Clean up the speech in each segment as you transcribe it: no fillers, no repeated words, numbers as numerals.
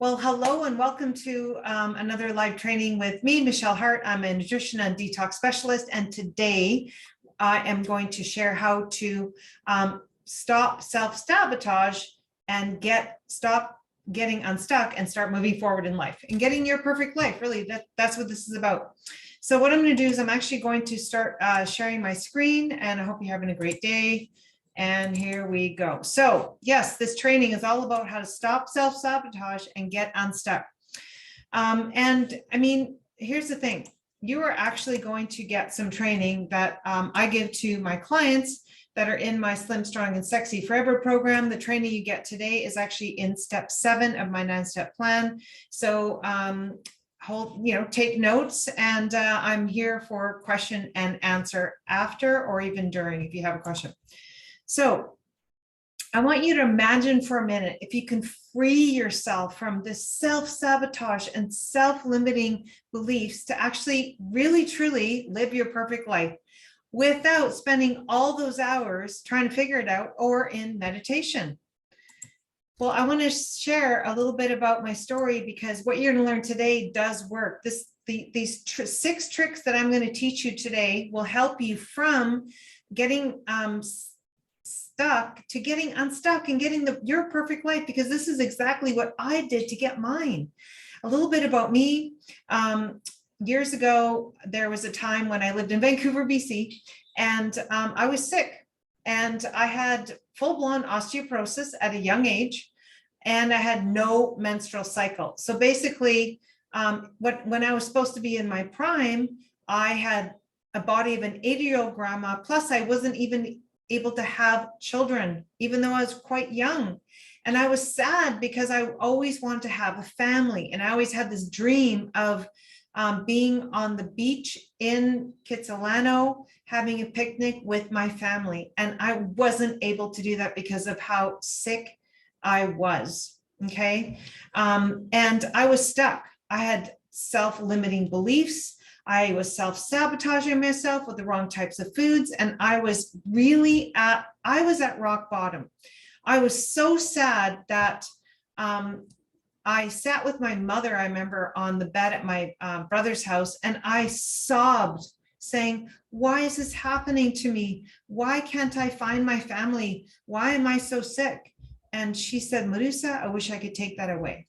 Well, hello and welcome to another live training with me, Michelle Hart. I'm a nutrition and detox specialist, and today I am going to share how to stop self-sabotage and stop getting unstuck and start moving forward in life and getting your perfect life. Really, that's what this is about. So what I'm going to do is I'm actually going to start sharing my screen, and I hope you're having a great day. And here we go. So yes, this training is all about how to stop self-sabotage and get unstuck. And I mean, here's the thing. You are actually going to get some training that I give to my clients that are in my Slim, Strong, and Sexy Forever program. The training you get today is actually in step 7 of my 9-step plan. So take notes, and I'm here for question and answer after or even during if you have a question. So I want you to imagine for a minute, if you can free yourself from this self-sabotage and self-limiting beliefs to actually really, truly live your perfect life without spending all those hours trying to figure it out or in meditation. Well, I want to share a little bit about my story, because what you're going to learn today does work. These 6 tricks that I'm going to teach you today will help you from getting stuck to getting unstuck and getting your perfect life, because this is exactly what I did to get mine. A little bit about me. Years ago, there was a time when I lived in Vancouver, BC, and I was sick, and I had full-blown osteoporosis at a young age, and I had no menstrual cycle. So basically, when I was supposed to be in my prime, I had a body of an 80-year-old grandma, plus I wasn't even able to have children, even though I was quite young. And I was sad because I always wanted to have a family. And I always had this dream of being on the beach in Kitsilano, having a picnic with my family. And I wasn't able to do that because of how sick I was. Okay. And I was stuck. I had self-limiting beliefs. I was self-sabotaging myself with the wrong types of foods. And I was at rock bottom. I was so sad that I sat with my mother, I remember, on the bed at my brother's house, and I sobbed, saying, why is this happening to me? Why can't I find my family? Why am I so sick? And she said, Medusa, I wish I could take that away.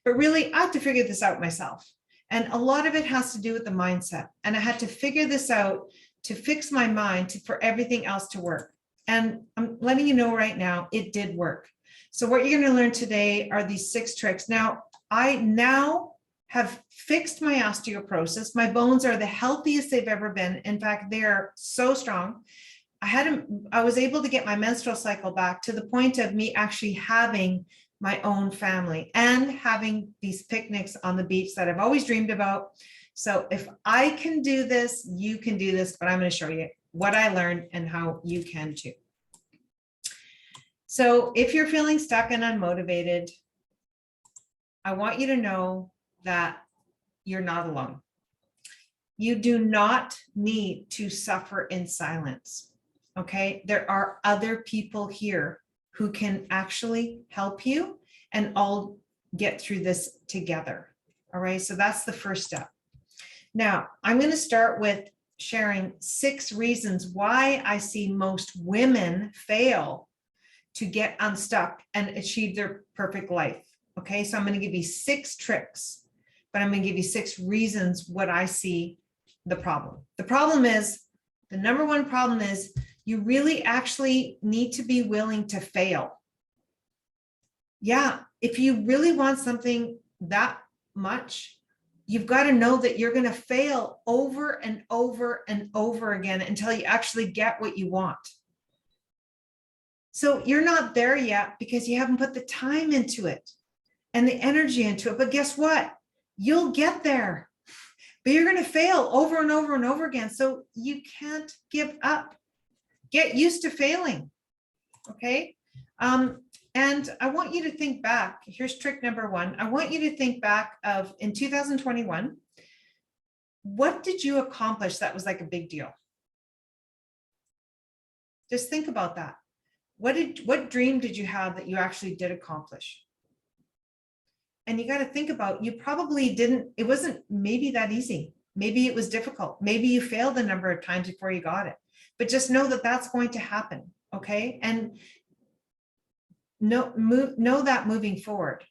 But really, I had to figure this out myself. And a lot of it has to do with the mindset. And I had to figure this out to fix my mind for everything else to work. And I'm letting you know right now, it did work. So what you're going to learn today are these 6 tricks. Now, I now have fixed my osteoporosis. My bones are the healthiest they've ever been. In fact, they're so strong. I was able to get my menstrual cycle back to the point of me actually having my own family and having these picnics on the beach that I've always dreamed about. So if I can do this, you can do this, but I'm going to show you what I learned and how you can too. So if you're feeling stuck and unmotivated, I want you to know that you're not alone. You do not need to suffer in silence. Okay, there are other people here who can actually help you and all get through this together. All right, so that's the first step. Now, I'm going to start with sharing 6 reasons why I see most women fail to get unstuck and achieve their perfect life. Okay, so I'm going to give you 6 tricks, but I'm going to give you 6 reasons what I see the problem. The problem is, the number one problem is, you really actually need to be willing to fail. Yeah, if you really want something that much, you've got to know that you're going to fail over and over and over again until you actually get what you want. So you're not there yet because you haven't put the time into it and the energy into it. But guess what? You'll get there, but you're going to fail over and over and over again. So you can't give up. Get used to failing. Okay. And I want you to think back. Here's trick number 1. I want you to think back of in 2021, what did you accomplish that was like a big deal? Just think about that. What dream did you have that you actually did accomplish? And you got to think about, you probably didn't, it wasn't maybe that easy. Maybe it was difficult. Maybe you failed a number of times before you got it, but just know that that's going to happen. Okay. And know that moving forward.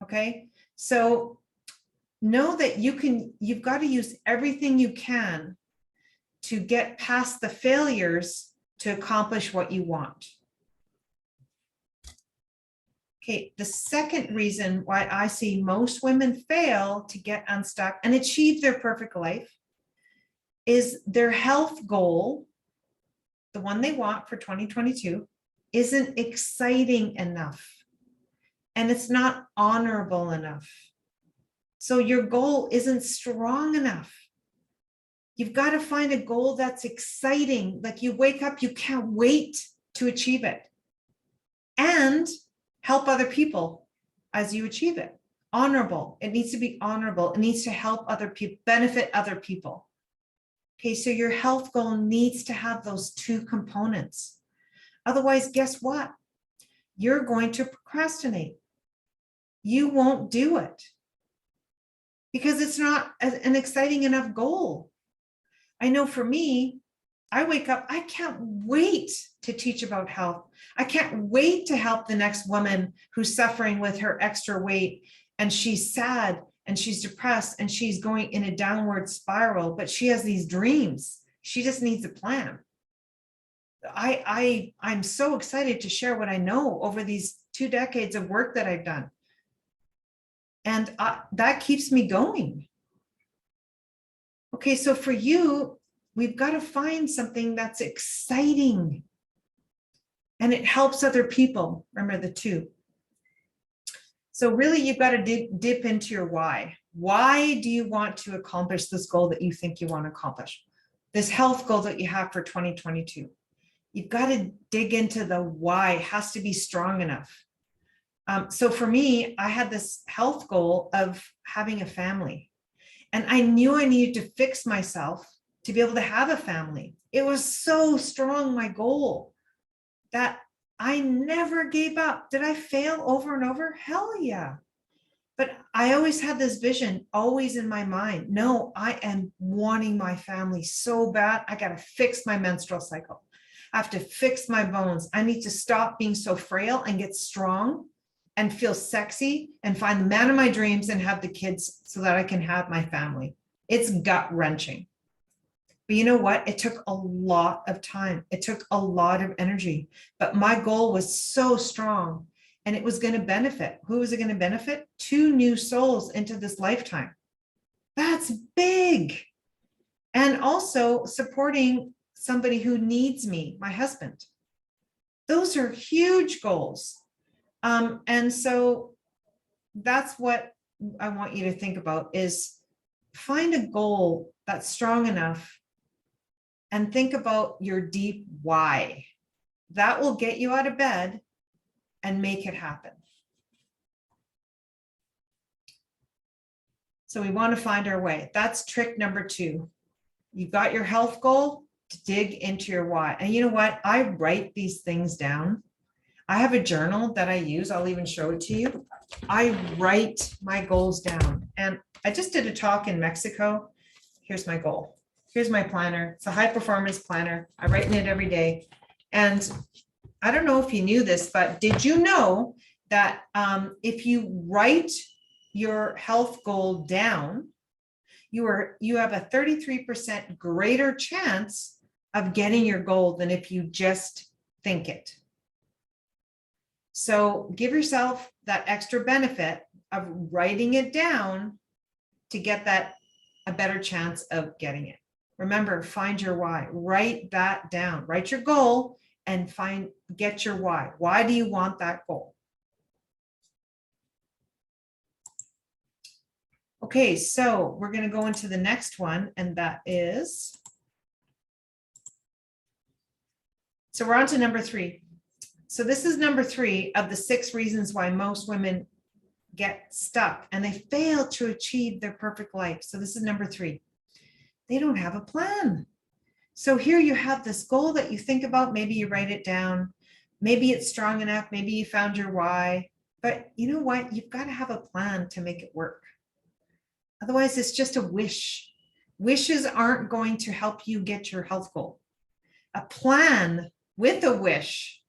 Okay. So know that you've got to use everything you can to get past the failures to accomplish what you want. Okay, the second reason why I see most women fail to get unstuck and achieve their perfect life is their health goal, the one they want for 2022, isn't exciting enough and it's not honorable enough. So your goal isn't strong enough. You've got to find a goal that's exciting, like you wake up, you can't wait to achieve it, and help other people as you achieve it. Honorable. It needs to be honorable. It needs to help other people, benefit other people. Okay, so your health goal needs to have those two components. Otherwise, guess what? You're going to procrastinate. You won't do it because it's not an exciting enough goal. I know for me, I wake up, I can't wait to teach about health. I can't wait to help the next woman who's suffering with her extra weight and she's sad and she's depressed and she's going in a downward spiral, but she has these dreams. She just needs a plan. I'm so excited to share what I know over these 2 decades of work that I've done. And that keeps me going. Okay, so for you, we've got to find something that's exciting and it helps other people. Remember the two. So really, you've got to dip into your why. Why do you want to accomplish this goal that you think you want to accomplish? This health goal that you have for 2022. You've got to dig into the why. It has to be strong enough. So for me, I had this health goal of having a family. And I knew I needed to fix myself to be able to have a family. It was so strong, my goal, that I never gave up. Did I fail over and over? Hell yeah. But I always had this vision, always in my mind. No, I am wanting my family so bad. I got to fix my menstrual cycle. I have to fix my bones. I need to stop being so frail and get strong and feel sexy and find the man of my dreams and have the kids so that I can have my family. It's gut wrenching. But you know what? It took a lot of time. It took a lot of energy, but my goal was so strong and it was going to benefit. Who was it going to benefit? 2 new souls into this lifetime. That's big. And also supporting somebody who needs me, my husband. Those are huge goals. And so that's what I want you to think about, is find a goal that's strong enough and think about your deep why. That will get you out of bed and make it happen. So we want to find our way. That's trick number 2. You've got your health goal, to dig into your why. And you know what? I write these things down. I have a journal that I use. I'll even show it to you. I write my goals down. And I just did a talk in Mexico. Here's my goal. Here's my planner. It's a high performance planner. I write in it every day. And I don't know if you knew this, but did you know that if you write your health goal down, you have a 33% greater chance of getting your goal than if you just think it. So give yourself that extra benefit of writing it down to get that a better chance of getting it. Remember, find your why. Write that down. Write your goal and get your why. Why do you want that goal? Okay, so we're going to go into the next one, and that is, so we're on to number 3. So this is number 3 of the 6 reasons why most women get stuck and they fail to achieve their perfect life. So this is number 3. They don't have a plan. So here you have this goal that you think about. Maybe you write it down. Maybe it's strong enough. Maybe you found your why. But you know what? You've got to have a plan to make it work. Otherwise, it's just a wish. Wishes aren't going to help you get your health goal. A plan with a wish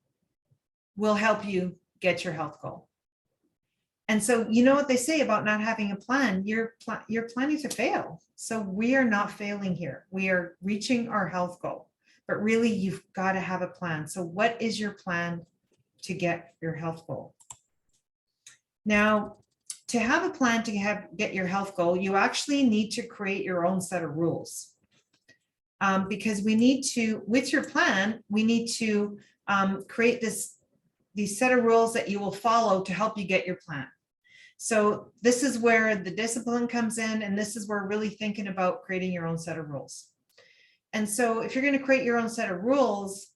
will help you get your health goal. And so, you know what they say about not having a plan, you're planning to fail. So we are not failing here. We are reaching our health goal, but really you've got to have a plan. So what is your plan to get your health goal? Now, to have a plan to get your health goal, you actually need to create your own set of rules. Because we need to, with your plan, we need to create these set of rules that you will follow to help you get your plan. So this is where the discipline comes in, and this is where really thinking about creating your own set of rules. And so if you're going to create your own set of rules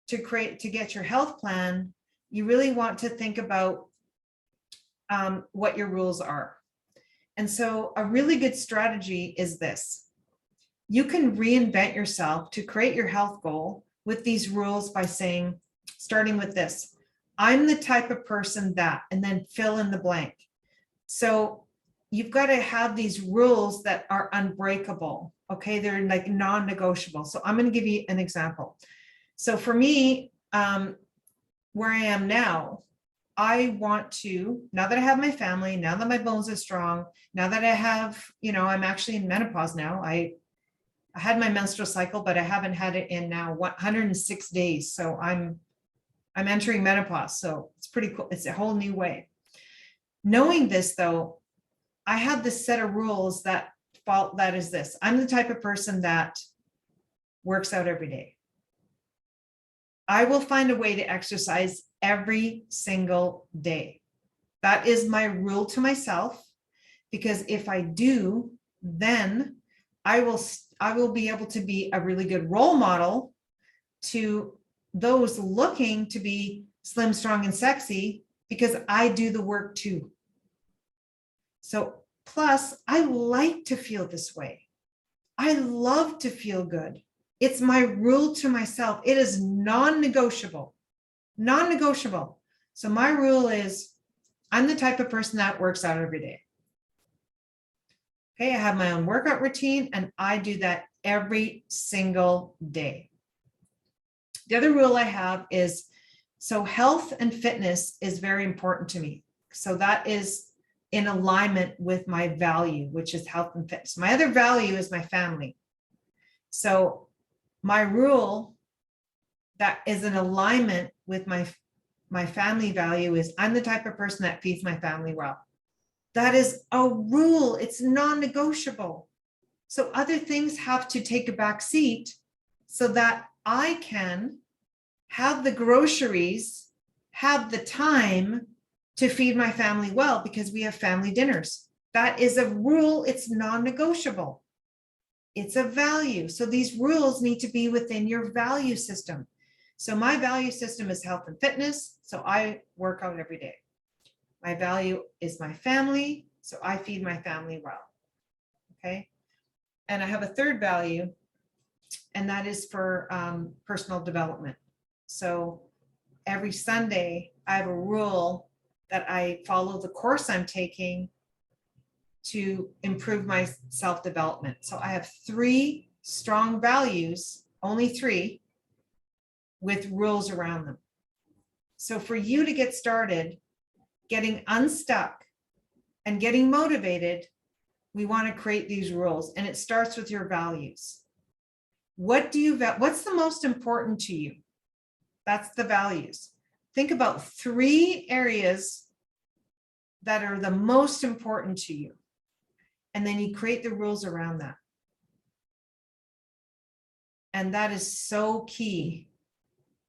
to get your health plan, you really want to think about what your rules are. And so a really good strategy is this. You can reinvent yourself to create your health goal with these rules by saying, starting with this, I'm the type of person that, and then fill in the blank. So you've got to have these rules that are unbreakable. Okay, they're like non-negotiable. So I'm going to give you an example. So for me, where I am now, I want to, now that I have my family, now that my bones are strong, now that I have, I'm actually in menopause now. I had my menstrual cycle, but I haven't had it in now 106 days. So I'm entering menopause. So it's pretty cool. It's a whole new way. Knowing this though, I have this set of rules that is this. I'm the type of person that works out every day. I will find a way to exercise every single day. That is my rule to myself, because if I do, then I will be able to be a really good role model to those looking to be slim, strong, and sexy, because I do the work too. So plus, I like to feel this way. I love to feel good. It's my rule to myself. It is non-negotiable, non-negotiable. So my rule is I'm the type of person that works out every day. Okay, I have my own workout routine and I do that every single day. The other rule I have is, so health and fitness is very important to me. So that is in alignment with my value, which is health and fitness. My other value is my family. So my rule that is in alignment with my family value is I'm the type of person that feeds my family well. That is a rule. It's non-negotiable. So other things have to take a back seat so that I can have the groceries, have the time to feed my family well, because we have family dinners. That is a rule. It's non-negotiable. It's a value. So these rules need to be within your value system. So my value system is health and fitness. So I work out every day. My value is my family. So I feed my family well. Okay. And I have a third value, and that is for personal development. So every Sunday, I have a rule that I follow the course I'm taking to improve my self-development. So I have 3 strong values, only 3, with rules around them. So for you to get started, getting unstuck and getting motivated, we want to create these rules, and it starts with your values. What's the most important to you? That's the values. Think about 3 areas that are the most important to you. And then you create the rules around that. And that is so key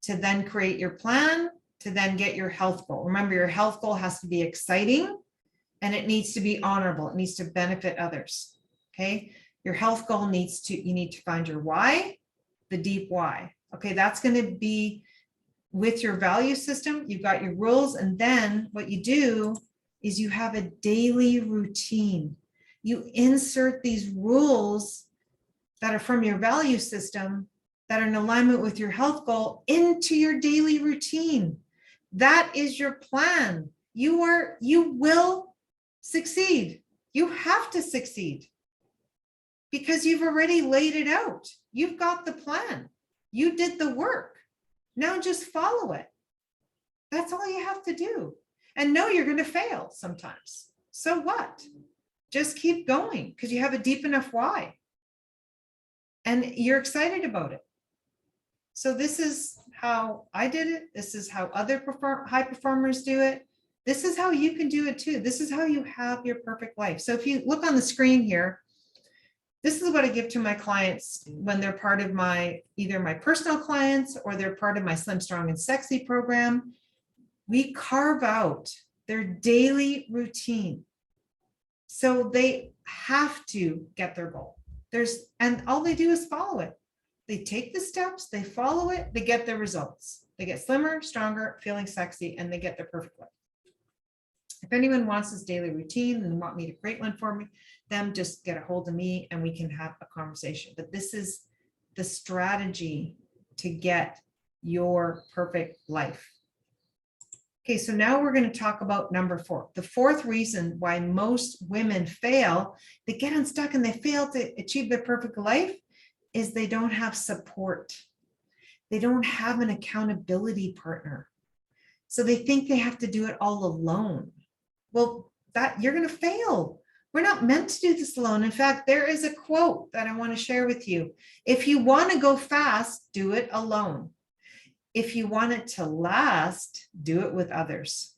to then create your plan, to then get your health goal. Remember, your health goal has to be exciting and it needs to be honorable. It needs to benefit others. Okay. Your health goal you need to find your why, the deep why. Okay. That's going to be with your value system. You've got your rules. And then what you do is you have a daily routine. You insert these rules that are from your value system that are in alignment with your health goal into your daily routine. That is your plan. you will succeed. You have to succeed because you've already laid it out. You've got the plan. You did the work. Now just follow it. That's all you have to do. And know you're going to fail sometimes. So what? Just keep going because you have a deep enough why. And you're excited about it. So this is how I did it. This is how other high performers do it. This is how you can do it too. This is how you have your perfect life. So if you look on the screen here, this is what I give to my clients when they're part of either my personal clients or they're part of my Slim, Strong, and Sexy program. We carve out their daily routine. So they have to get their goal. And all they do is follow it. They take the steps, they follow it, they get their results. They get slimmer, stronger, feeling sexy, and they get their perfect life. If anyone wants this daily routine and want me to create one for them, just get a hold of me and we can have a conversation. But this is the strategy to get your perfect life. Okay, so now we're going to talk about number 4. The 4th reason why most women fail, they get unstuck and they fail to achieve their perfect life is they don't have support. They don't have an accountability partner. So they think they have to do it all alone. Well, you're going to fail. We're not meant to do this alone. In fact, there is a quote that I want to share with you. If you want to go fast, do it alone. If you want it to last, do it with others.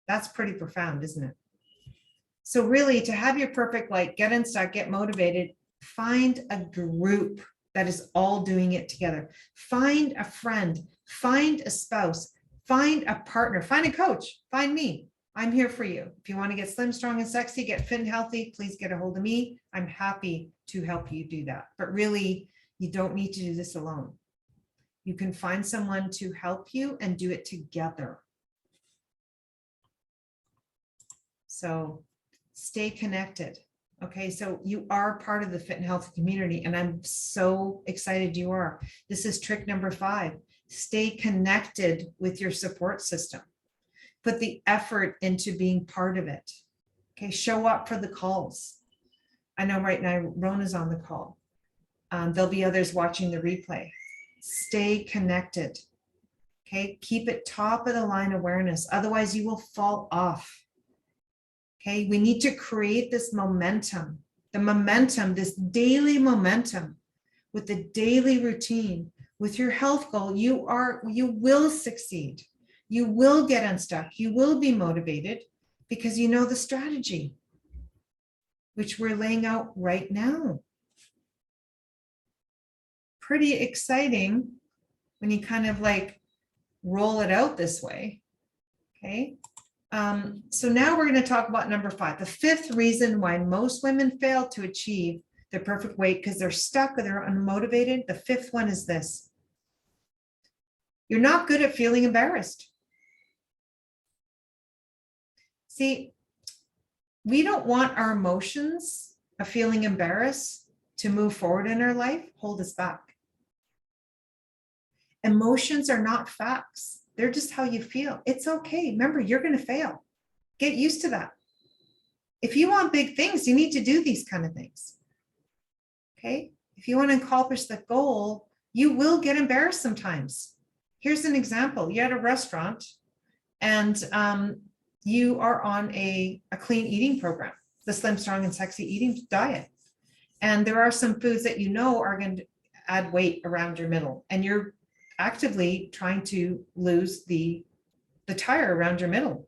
That's pretty profound, isn't it? So really, to have your perfect life, get unstuck, get motivated, find a group that is all doing it together. Find a friend, find a spouse, find a partner, find a coach, find me. I'm here for you. If you want to get slim, strong, and sexy, get fit and healthy, please get a hold of me. I'm happy to help you do that. But really, you don't need to do this alone. You can find someone to help you and do it together. So stay connected. Okay, so you are part of the fit and healthy community, and I'm so excited you are. This is trick number 5. Stay connected with your support system. Put the effort into being part of it. Okay, show up for the calls. I know right now Rona's on the call. There'll be others watching the replay. Stay connected. Okay, keep it top of the line awareness. Otherwise, you will fall off. Okay, we need to create this momentum, this daily momentum with the daily routine, with your health goal. You will succeed. You will get unstuck. You will be motivated because you know the strategy, which we're laying out right now. Pretty exciting when you kind of like roll it out this way. Okay. So now we're going to talk about number 5, the 5th reason why most women fail to achieve their perfect weight because they're stuck or they're unmotivated. The 5th one is this. You're not good at feeling embarrassed. See, we don't want our emotions of feeling embarrassed to move forward in our life, hold us back. Emotions are not facts. They're just how you feel. It's okay. Remember, you're going to fail. Get used to that. If you want big things, you need to do these kind of things. Okay? If you want to accomplish the goal, you will get embarrassed sometimes. Here's an example. You're at a restaurant and you are on a clean eating program, the Slim, Strong, and Sexy eating diet. And there are some foods that you know are going to add weight around your middle. And you're actively trying to lose the tire around your middle.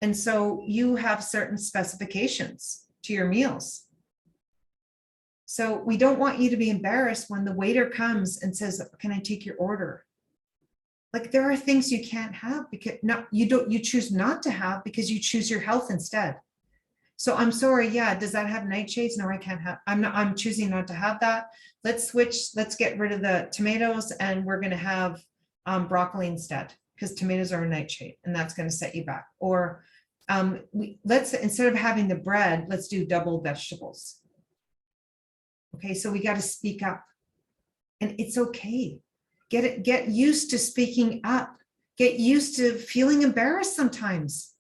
And so you have certain specifications to your meals. So we don't want you to be embarrassed when the waiter comes and says, "Can I take your order?" Like there are things you can't have because you choose not to have because you choose your health instead. So I'm sorry, yeah, does that have nightshades? No, I can't have, I'm choosing not to have that. Let's switch, let's get rid of the tomatoes and we're going to have broccoli instead because tomatoes are a nightshade and that's going to set you back. Or let's, instead of having the bread, let's do double vegetables. Okay, so we got to speak up and it's okay. Get used to speaking up. Get used to feeling embarrassed sometimes.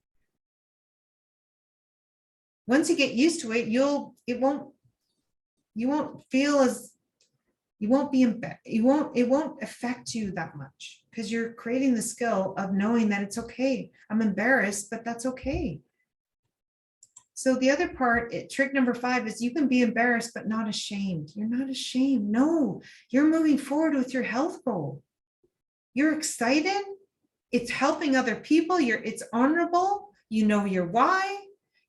Once you get used to it, you won't feel as, you won't be, it won't affect you that much because you're creating the skill of knowing that it's okay. I'm embarrassed, but that's okay. So the other part, trick number 5 is you can be embarrassed, but not ashamed. You're not ashamed. No, you're moving forward with your health goal. You're excited. It's helping other people. It's honorable. You know your why.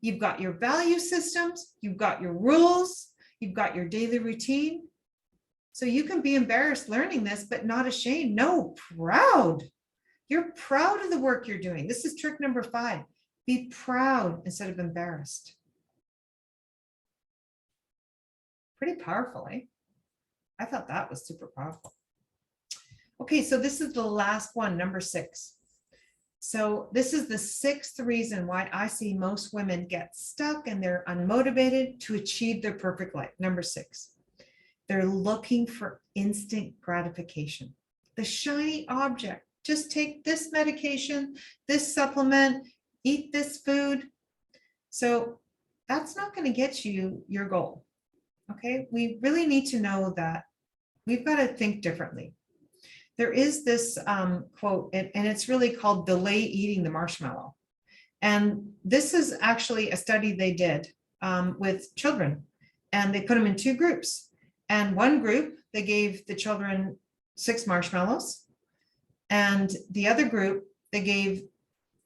You've got your value systems. You've got your rules. You've got your daily routine. So you can be embarrassed learning this, but not ashamed. No, proud. You're proud of the work you're doing. This is trick number 5. Be proud instead of embarrassed. Pretty powerful, eh? I thought that was super powerful. Okay, so this is the last one, number 6. So this is the 6th reason why I see most women get stuck and they're unmotivated to achieve their perfect life. Number 6, they're looking for instant gratification. The shiny object. Just take this medication, this supplement, eat this food. So that's not going to get you your goal. Okay, we really need to know that we've got to think differently. There is this quote, and it's really called Delay Eating the Marshmallow. And this is actually a study they did with children, and they put them in 2 groups. And one group, they gave the children 6 marshmallows, and the other group, they gave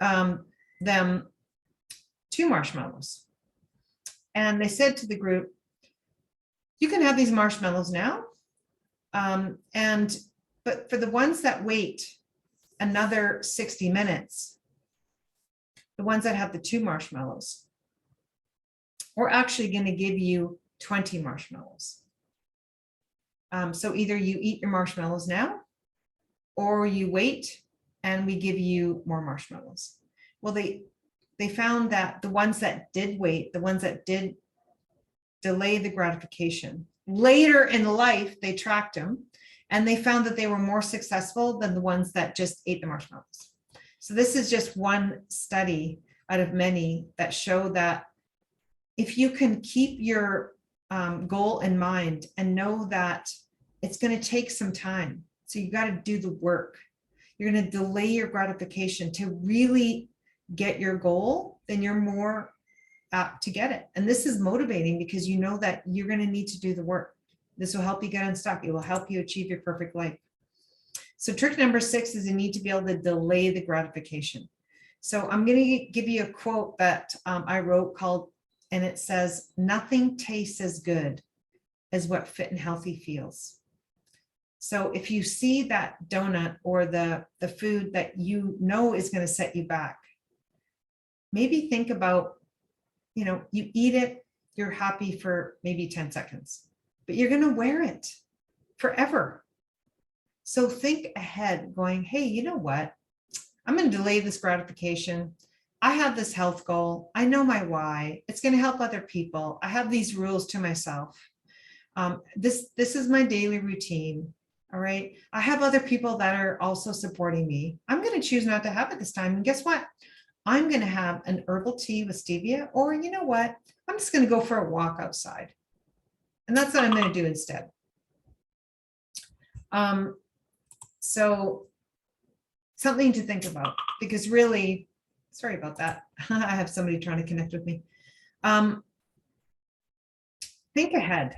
them 2 marshmallows. And they said to the group, you can have these marshmallows now. But for the ones that wait another 60 minutes, the ones that have the 2 marshmallows, we're actually going to give you 20 marshmallows. So either you eat your marshmallows now, or you wait and we give you more marshmallows. Well, they found that the ones that did wait, the ones that did delay the gratification, later in life, they tracked them and they found that they were more successful than the ones that just ate the marshmallows. So this is just one study out of many that show that if you can keep your goal in mind and know that it's going to take some time, so you got to do the work. You're going to delay your gratification to really get your goal, then you're more apt to get it. And this is motivating because you know that you're going to need to do the work. This will help you get unstuck. It will help you achieve your perfect life. So trick number 6 is you need to be able to delay the gratification. So I'm going to give you a quote that I wrote called, and it says, nothing tastes as good as what fit and healthy feels. So if you see that donut or the food that you know is going to set you back, maybe think about, you eat it, you're happy for maybe 10 seconds, but you're going to wear it forever. So think ahead going, hey, you know what? I'm going to delay this gratification. I have this health goal. I know my why. It's going to help other people. I have these rules to myself. This is my daily routine. All right. I have other people that are also supporting me. I'm going to choose not to have it this time. And guess what? I'm going to have an herbal tea with stevia, or you know what? I'm just going to go for a walk outside. And that's what I'm going to do instead. So something to think about, because really, sorry about that. I have somebody trying to connect with me. Think ahead.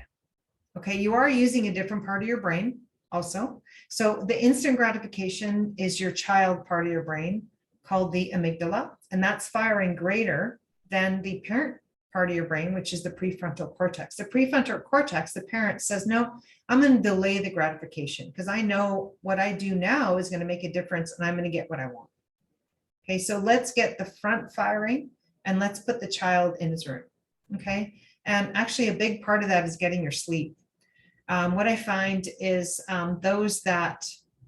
Okay. You are using a different part of your brain also. So the instant gratification is your child part of your brain called the amygdala, and that's firing greater than the parent part of your brain, which is the prefrontal cortex. The prefrontal cortex, the parent says, no, I'm going to delay the gratification because I know what I do now is going to make a difference and I'm going to get what I want. Okay, so let's get the front firing and let's put the child in his room. Okay, and actually a big part of that is getting your sleep. What I find is those that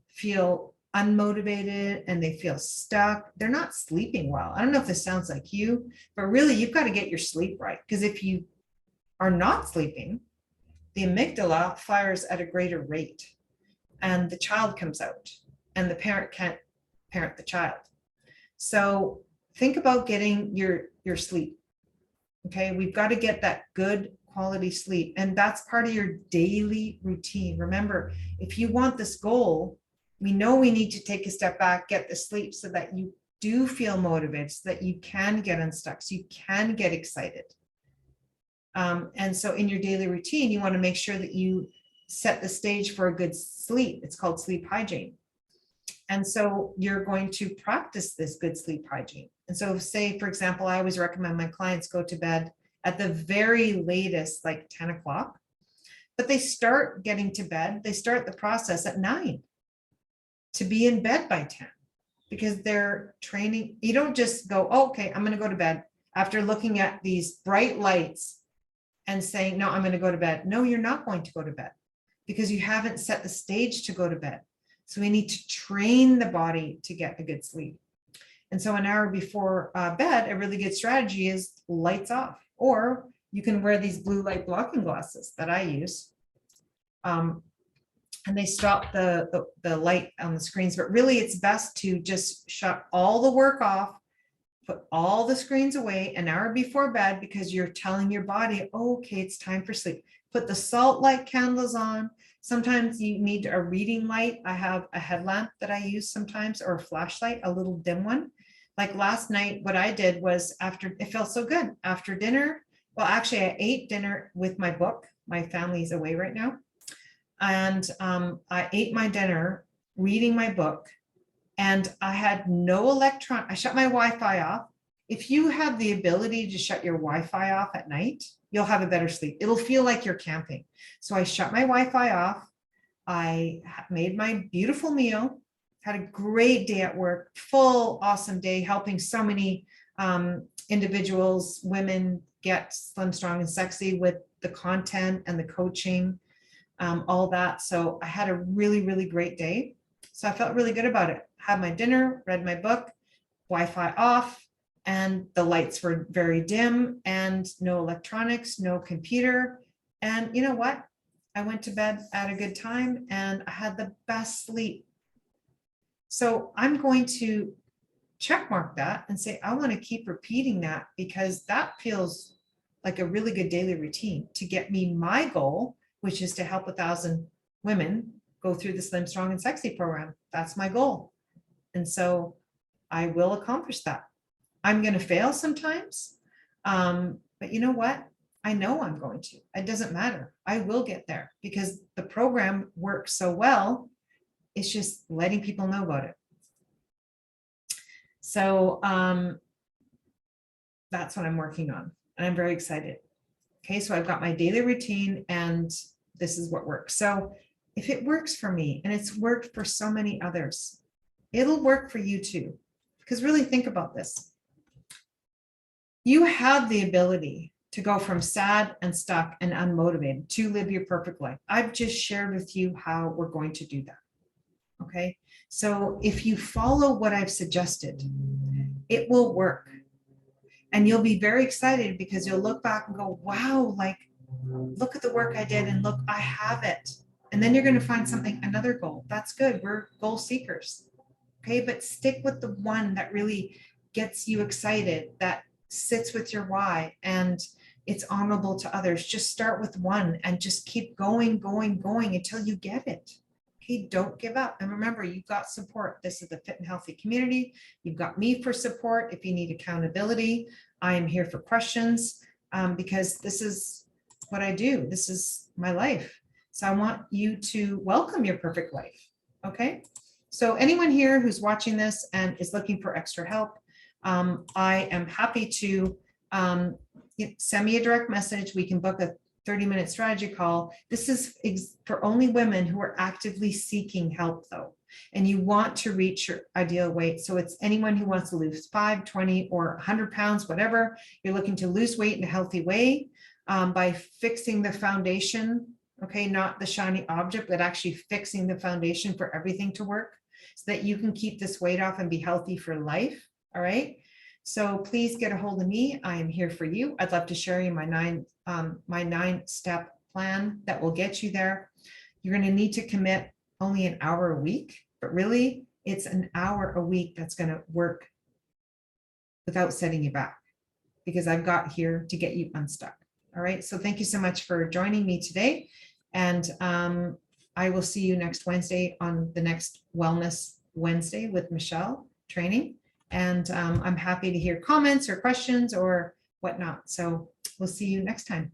feel unmotivated and they feel stuck, they're not sleeping well. I don't know if this sounds like you, but really you've got to get your sleep right, because if you are not sleeping, the amygdala fires at a greater rate and the child comes out and the parent can't parent the child. So think about getting your sleep. Okay, we've got to get that good quality sleep, and that's part of your daily routine. Remember, if you want this goal, we know we need to take a step back, get the sleep so that you do feel motivated, so that you can get unstuck, so you can get excited. And so in your daily routine, you want to make sure that you set the stage for a good sleep. It's called sleep hygiene. And so you're going to practice this good sleep hygiene. And so say, for example, I always recommend my clients go to bed at the very latest, like 10 o'clock, but they start getting to bed. They start the process at 9 to be in bed by 10, because they're training. You don't just go, oh, okay, I'm going to go to bed after looking at these bright lights and saying, no, I'm going to go to bed. No, you're not going to go to bed because you haven't set the stage to go to bed. So we need to train the body to get a good sleep. And so an hour before bed, a really good strategy is lights off, or you can wear these blue light blocking glasses that I use. And they stop the light on the screens, but really it's best to just shut all the work off, put all the screens away an hour before bed, because you're telling your body, oh, okay, it's time for sleep. Put the salt light candles on. Sometimes you need a reading light. I have a headlamp that I use sometimes, or a flashlight, a little dim one. Like last night, what I did was, after, it felt so good after dinner. Well, actually I ate dinner with my book. My family's away right now. And I ate my dinner reading my book, and I had no electron. I shut my Wi-Fi off. If you have the ability to shut your Wi-Fi off at night, you'll have a better sleep. It'll feel like you're camping. So I shut my Wi-Fi off. I made my beautiful meal, had a great day at work, full awesome day, helping so many individuals, women, get slim, strong, and sexy with the content and the coaching, all that. So I had a really, really great day. So I felt really good about it. Had my dinner, read my book, Wi-Fi off, and the lights were very dim, and no electronics, no computer. And you know what? I went to bed at a good time and I had the best sleep. So I'm going to check mark that and say, I want to keep repeating that, because that feels like a really good daily routine to get me my goal, which is to help 1,000 women go through the Slim, Strong, and Sexy program. That's my goal. And so I will accomplish that. I'm going to fail sometimes, but you know what? I know I'm going to. It doesn't matter. I will get there, because the program works so well. It's just letting people know about it. So that's what I'm working on, and I'm very excited. Okay, so I've got my daily routine, and this is what works. So if it works for me, and it's worked for so many others, it'll work for you too. Because really think about this. You have the ability to go from sad and stuck and unmotivated to live your perfect life. I've just shared with you how we're going to do that. Okay, so if you follow what I've suggested, it will work. And you'll be very excited, because you'll look back and go, wow, like, look at the work I did, and look, I have it. And then you're going to find something, another goal. That's good. We're goal seekers. Okay, but stick with the one that really gets you excited, that sits with your why, and it's honorable to others. Just start with one and just keep going, going, going until you get it. Okay, don't give up. And remember, you've got support. This is the Fit and Healthy community. You've got me for support. If you need accountability, I am here for questions, because this is what I do. This is my life. So I want you to welcome your perfect life. Okay, so anyone here who's watching this and is looking for extra help, I am happy to send me a direct message. We can book a 30-minute strategy call. This is for only women who are actively seeking help, though, and you want to reach your ideal weight. So it's anyone who wants to lose 5, 20, or 100 pounds, whatever. You're looking to lose weight in a healthy way by fixing the foundation. Okay, not the shiny object, but actually fixing the foundation for everything to work, so that you can keep this weight off and be healthy for life. All right. So please get a hold of me. I am here for you. I'd love to share you my 9-step plan that will get you there. You're going to need to commit only an hour a week, but really it's an hour a week that's going to work without setting you back, because I've got here to get you unstuck. All right. So thank you so much for joining me today. And I will see you next Wednesday on the next Wellness Wednesday with Michelle training. And I'm happy to hear comments or questions or whatnot. So we'll see you next time.